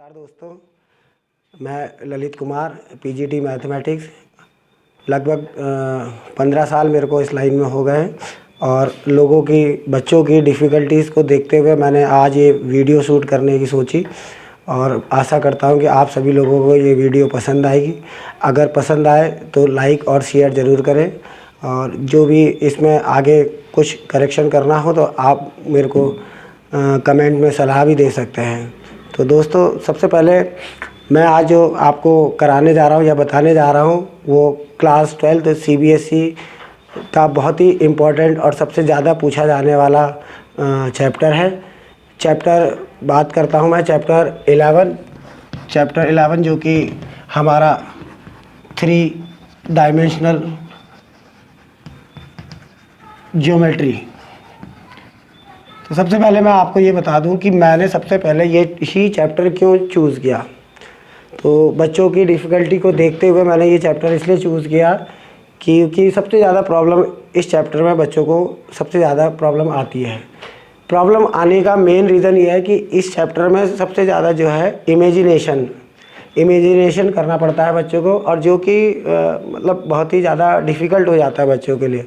नमस्कार दोस्तों, मैं ललित कुमार पीजीटी मैथमेटिक्स। लगभग 15 साल मेरे को इस लाइन में हो गए हैं और बच्चों की डिफ़िकल्टीज़ को देखते हुए मैंने आज ये वीडियो शूट करने की सोची और आशा करता हूँ कि आप सभी लोगों को ये वीडियो पसंद आएगी। अगर पसंद आए तो लाइक और शेयर ज़रूर करें और जो भी इसमें आगे कुछ करेक्शन करना हो तो आप मेरे को कमेंट में सलाह भी दे सकते हैं। तो दोस्तों, सबसे पहले मैं आज जो आपको कराने जा रहा हूँ या बताने जा रहा हूँ वो क्लास 12 सीबीएसई का बहुत ही इम्पोर्टेंट और सबसे ज़्यादा पूछा जाने वाला चैप्टर है। बात करता हूँ मैं चैप्टर 11 जो कि हमारा 3 डायमेंशनल ज्योमेट्री। तो सबसे पहले मैं आपको ये बता दूं कि मैंने सबसे पहले ही चैप्टर क्यों चूज़ किया। तो बच्चों की डिफ़िकल्टी को देखते हुए मैंने ये चैप्टर इसलिए चूज़ किया क्योंकि सबसे ज़्यादा प्रॉब्लम इस चैप्टर में बच्चों को सबसे ज़्यादा प्रॉब्लम आती है। प्रॉब्लम आने का मेन रीज़न ये है कि इस चैप्टर में सबसे ज़्यादा जो है इमेजिनेशन करना पड़ता है बच्चों को, और जो कि मतलब बहुत ही ज़्यादा डिफ़िकल्ट हो जाता है बच्चों के लिए।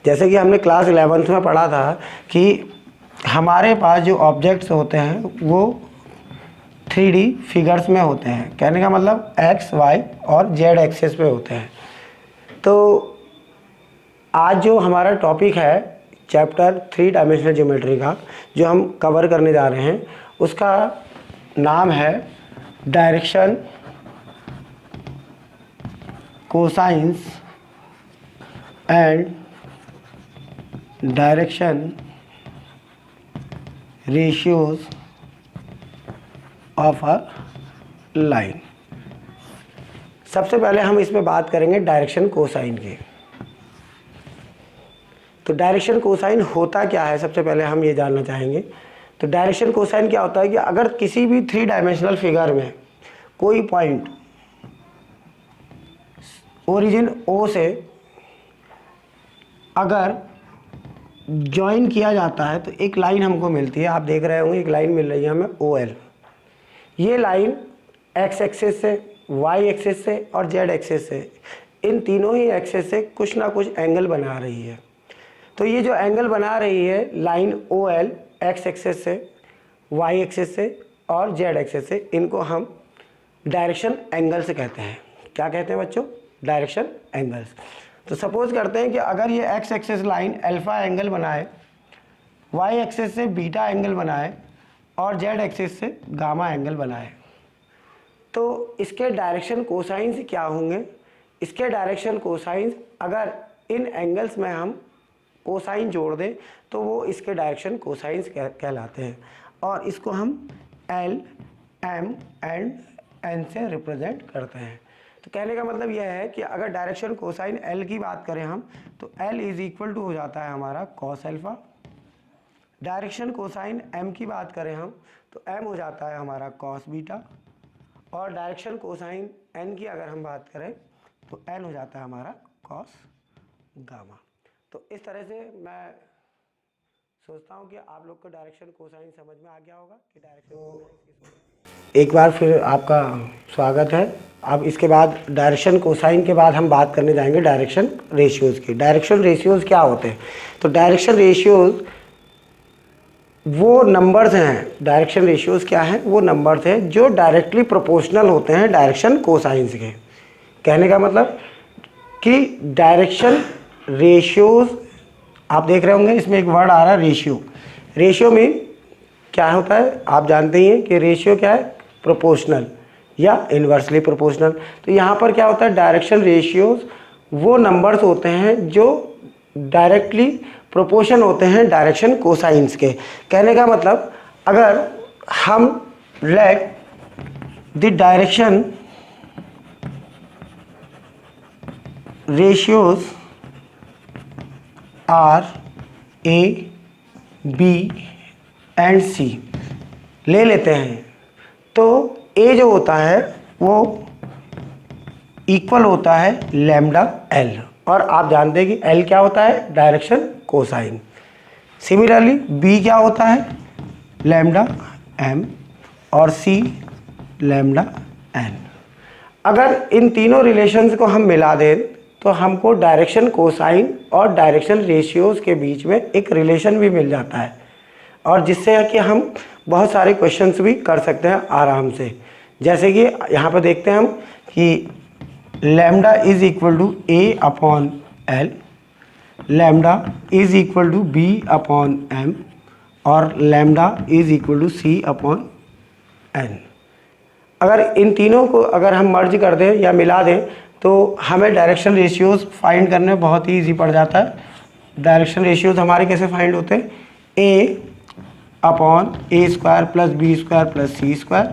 जैसे कि हमने क्लास 11th में पढ़ा था कि हमारे पास जो ऑब्जेक्ट्स होते हैं वो 3D फिगर्स में होते हैं। कहने का मतलब एक्स, वाई और जेड एक्सेस पे होते हैं। तो आज जो हमारा टॉपिक है चैप्टर 3 डायमेंशनल ज्योमेट्री का, जो हम कवर करने जा रहे हैं, उसका नाम है direction cosines and direction ratios of a line. सबसे पहले हम इसमें बात करेंगे डायरेक्शन कोसाइन की। तो डायरेक्शन कोसाइन होता क्या है, सबसे पहले हम ये जानना चाहेंगे। तो डायरेक्शन कोसाइन क्या होता है कि अगर किसी भी 3 डायमेंशनल फिगर में कोई पॉइंट ओरिजिन O से अगर ज्वाइन किया जाता है तो एक लाइन हमको मिलती है। आप देख रहे होंगे एक लाइन मिल रही है हमें OL। ये लाइन एक्स एक्सिस से, वाई एक्सिस से और जेड एक्सिस से, इन तीनों ही एक्सिस से कुछ ना कुछ एंगल बना रही है। तो ये जो एंगल बना रही है लाइन OL एक्स एक्सिस से, वाई एक्सिस से और जेड एक्सिस से, इनको हम डायरेक्शन एंगल्स कहते हैं। क्या कहते हैं बच्चों? Direction angles. तो सपोज करते हैं कि अगर ये x axis line alpha angle बनाए, वाई एक्सिस से बीटा एंगल बनाए और जेड एक्सिस से गामा एंगल बनाए, तो इसके डायरेक्शन कोसाइंस क्या होंगे? इसके डायरेक्शन कोसाइंस, अगर इन एंगल्स में हम कोसाइन जोड़ दें तो वो इसके डायरेक्शन कोसाइंस कहलाते हैं, और इसको हम L, M एंड N से रिप्रेजेंट करते हैं। तो कहने का मतलब यह है कि अगर डायरेक्शन कोसाइन L की बात करें हम, तो L इज इक्वल टू हो जाता है हमारा cos alpha. Direction cosine M की बात करें हम तो M हो जाता है हमारा कॉस बीटा, और डायरेक्शन कोसाइन N की अगर हम बात करें तो N हो जाता है हमारा कॉस गामा। तो इस तरह से मैं सोचता हूँ कि आप लोग को डायरेक्शन कोसाइन समझ में आ गया होगा कि डायरेक्शन। एक बार फिर आपका स्वागत है। अब इसके बाद डायरेक्शन कोसाइन के बाद हम बात करने जाएंगे डायरेक्शन रेशियोज़ की। डायरेक्शन रेशियोज़ क्या होते हैं? तो डायरेक्शन रेशियोज़ वो नंबर्स हैं। डायरेक्शन रेशियोज़ क्या हैं? वो नंबर्स हैं जो डायरेक्टली प्रोपोर्शनल होते हैं डायरेक्शन कोसाइंस के। कहने का मतलब कि डायरेक्शन रेशियोज़, आप देख रहे होंगे इसमें एक वर्ड आ रहा है रेशियो। रेशियो में क्या होता है आप जानते ही हैं कि रेशियो क्या है? प्रोपोर्शनल या इन्वर्सली प्रोपोर्शनल। तो यहाँ पर क्या होता है? डायरेक्शन रेशियोज़ वो नंबर्स होते हैं जो डायरेक्टली प्रोपोर्शन होते हैं डायरेक्शन कोसाइंस के। कहने का मतलब अगर हम let the direction ratios are A, B and C ले लेते हैं, तो A जो होता है वो इक्वल होता है लैम्डा L, और आप जानते हैं कि L क्या होता है? Direction cosine. सिमिलरली B क्या होता है? लैम्डा M, और C लैम्डा एन। अगर इन तीनों रिलेशंस को हम मिला दें तो हमको डायरेक्शन कोसाइन और डायरेक्शन रेशियोज़ के बीच में एक रिलेशन भी मिल जाता है, और जिससे कि हम बहुत सारे क्वेश्चंस भी कर सकते हैं आराम से। जैसे कि यहाँ पर देखते हैं हम कि lambda is equal to A upon L, lambda is equal to B upon M, और lambda is equal to C upon N. अगर इन तीनों को अगर हम मर्ज कर दें या मिला दें तो हमें डायरेक्शन रेशियोज़ फाइंड करने में बहुत ही ईजी पड़ जाता है। डायरेक्शन रेशियोज़ हमारे कैसे फाइंड होते हैं? A upon A square plus B square plus C square,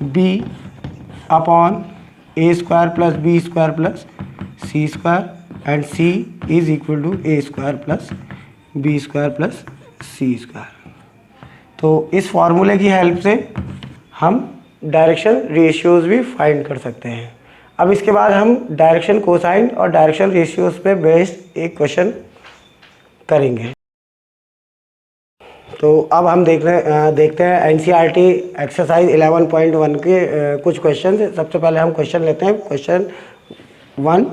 B upon A square plus B square plus C square, and C is equal to A square plus B square plus C square. तो इस फॉर्मूले की help से हम direction ratios भी find कर सकते हैं। अब इसके बाद हम डायरेक्शन कोसाइन और डायरेक्शन रेशियोज़ पे बेस्ड एक क्वेश्चन करेंगे। तो अब हम देखते हैं एनसीईआरटी एक्सरसाइज 11.1 के कुछ क्वेश्चन। सबसे पहले हम क्वेश्चन लेते हैं।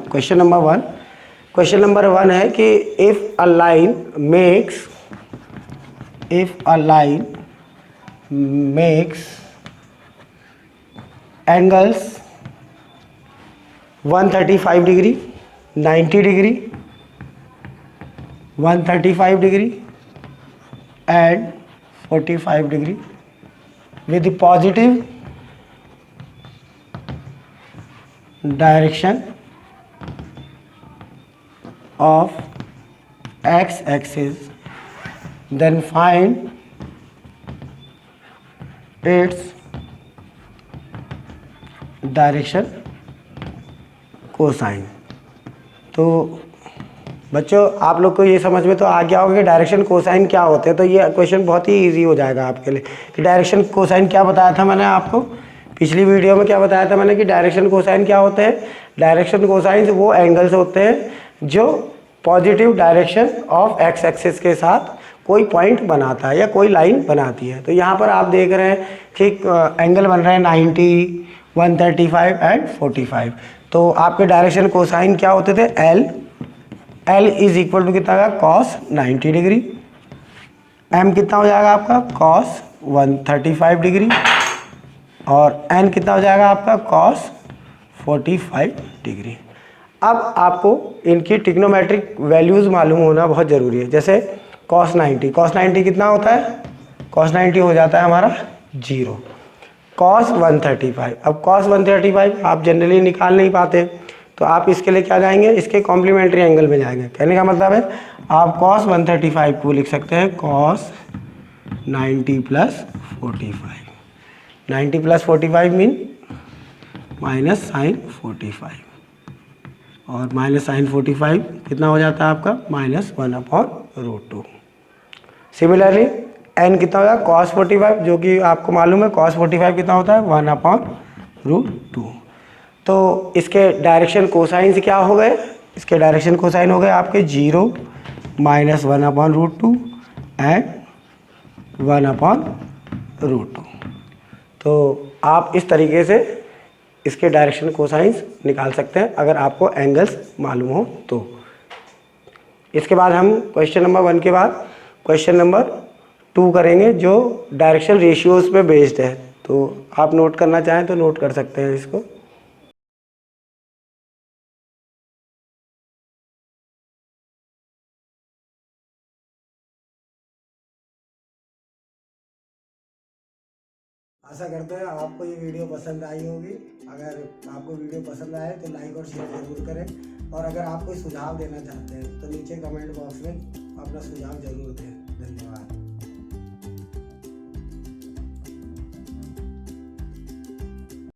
क्वेश्चन नंबर वन है कि if a line makes angles 135 degree, 90 degree, 135 degree and 45 degree with the positive direction of x-axis, then find its direction cosine। तो बच्चों आप लोग को ये समझ में तो आ गया होगा कि डायरेक्शन कोसाइन क्या होते हैं। तो ये क्वेश्चन बहुत ही इजी हो जाएगा आपके लिए कि डायरेक्शन कोसाइन क्या बताया था मैंने आपको पिछली वीडियो में। क्या बताया था मैंने कि डायरेक्शन कोसाइन क्या होते हैं? डायरेक्शन कोसाइन वो एंगल्स होते हैं जो positive direction of x axis के साथ कोई पॉइंट बनाता है या कोई लाइन बनाती है। तो यहाँ पर आप देख रहे हैं कि एंगल बन रहे हैं 90, 135 एंड 45। तो आपके डायरेक्शन कोसाइन क्या होते थे? एल इज इक्वल टू कितना का कॉस 90 डिग्री, एम कितना हो जाएगा आपका कॉस 135 डिग्री, और एन कितना हो जाएगा आपका कॉस 45 डिग्री। अब आपको इनकी ट्रिग्नोमेट्रिक वैल्यूज़ मालूम होना बहुत ज़रूरी है। जैसे कॉस 90 कितना होता है? कॉस 90 हो जाता है हमारा 0। कॉस 135, अब कॉस 135 आप जनरली निकाल नहीं पाते, तो आप इसके लिए क्या जाएंगे? इसके कॉम्प्लीमेंट्री एंगल में जाएंगे। कहने का मतलब है आप कॉस 135 को लिख सकते हैं cos 90 plus 45। 90 plus 45 mean minus sine 45, और माइनस साइन 45 कितना हो जाता है आपका? -1/√2। सिमिलरली एन कितना होगा? कॉस 45, जो कि आपको मालूम है कॉस 45 कितना होता है? 1/√2। तो इसके डायरेक्शन कोसाइन से क्या हो गए? इसके डायरेक्शन कोसाइन हो गए आपके 0, -1/√2 एंड 1/√2। तो आप इस तरीके से इसके डायरेक्शन कोसाइंस निकाल सकते हैं अगर आपको एंगल्स मालूम हो तो। इसके बाद हम क्वेश्चन नंबर 1 के बाद क्वेश्चन नंबर 2 करेंगे जो डायरेक्शन रेशियोज़ पे बेस्ड है। तो आप नोट करना चाहें तो नोट कर सकते हैं इसको। आशा करते हैं आपको ये वीडियो पसंद आई होगी। अगर आपको वीडियो पसंद आए तो लाइक और शेयर ज़रूर करें, और अगर आप कोई सुझाव देना चाहते हैं तो नीचे कमेंट बॉक्स में अपना सुझाव ज़रूर दें। धन्यवाद।